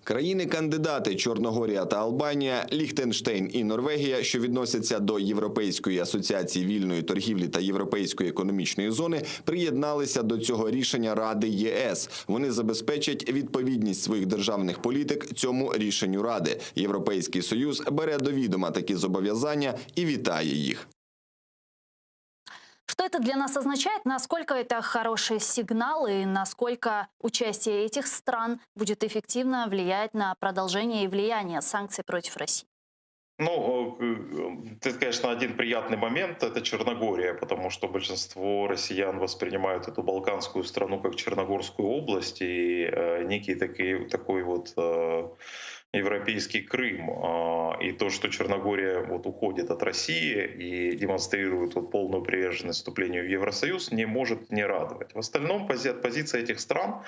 Країни-кандидати Чорногорія та Албанія, Ліхтенштейн і Норвегія, що відносяться до Європейської асоціації вільної торгівлі та Європейської економічної зони, приєдналися до цього рішення Ради ЄС. Вони забезпечать відповідність своїх державних політик цьому рішенню Ради. Європейський Союз бере до відома такі зобов'язання і вітає їх. Что это для нас означает? Насколько это хороший сигнал и насколько участие этих стран будет эффективно влиять на продолжение и влияние санкций против России? Ну, это, конечно, один приятный момент — это Черногория, потому что большинство россиян воспринимают эту балканскую страну как Черногорскую область и некий такой вот европейский Крым. И то, что Черногория вот уходит от России и демонстрирует вот полную приверженность вступлению в Евросоюз, не может не радовать. В остальном позиция этих стран,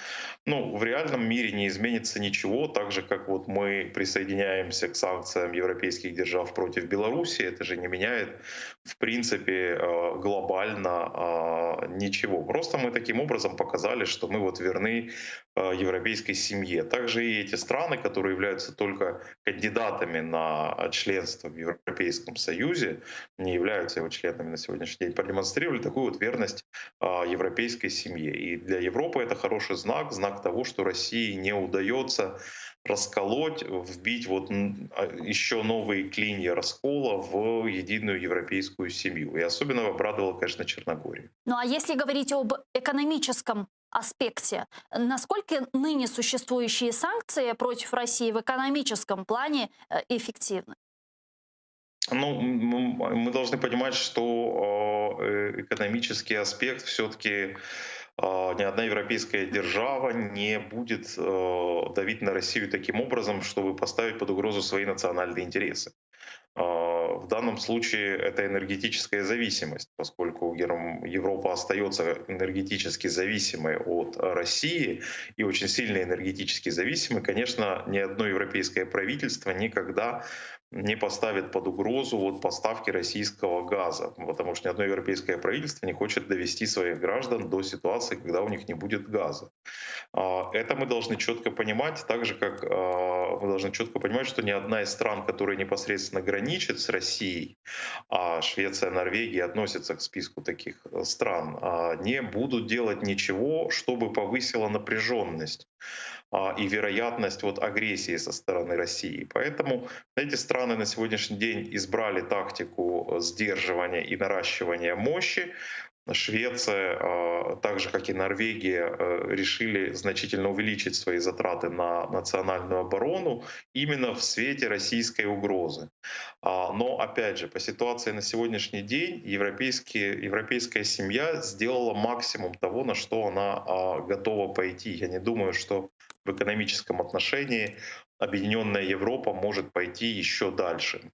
ну, в реальном мире не изменится ничего, так же, как вот мы присоединяемся к санкциям европейских держав против Беларуси, это же не меняет, в принципе, глобально ничего. Просто мы таким образом показали, что мы вот верны европейской семье. Также и эти страны, которые являются только кандидатами на членство в Европейском Союзе, не являются его членами на сегодняшний день, продемонстрировали такую вот верность европейской семье. И для Европы это хороший знак, знак того, что России не удается расколоть, вбить вот еще новые клинья раскола в единую европейскую семью. И особенно обрадовало, конечно, Черногорию. Ну а если говорить об экономическом аспекте, насколько ныне существующие санкции против России в экономическом плане эффективны? Ну, мы должны понимать, что экономический аспект все-таки ни одна европейская держава не будет давить на Россию таким образом, чтобы поставить под угрозу свои национальные интересы. В данном случае это энергетическая зависимость, поскольку Европа остается энергетически зависимой от России и очень сильно энергетически зависимой. Конечно, ни одно европейское правительство никогда не поставит под угрозу вот поставки российского газа, потому что ни одно европейское правительство не хочет довести своих граждан до ситуации, когда у них не будет газа. Это мы должны четко понимать, так же как мы должны четко понимать, что ни одна из стран, которые непосредственно граничат с Россией, а Швеция, Норвегия относятся к списку таких стран, не будут делать ничего, чтобы повысило напряженность и вероятность вот агрессии со стороны России. Поэтому эти страны на сегодняшний день избрали тактику сдерживания и наращивания мощи. Швеция, так же как и Норвегия, решили значительно увеличить свои затраты на национальную оборону именно в свете российской угрозы. Но, опять же, по ситуации на сегодняшний день европейская семья сделала максимум того, на что она готова пойти. Я не думаю, что в экономическом отношении объединенная Европа может пойти еще дальше.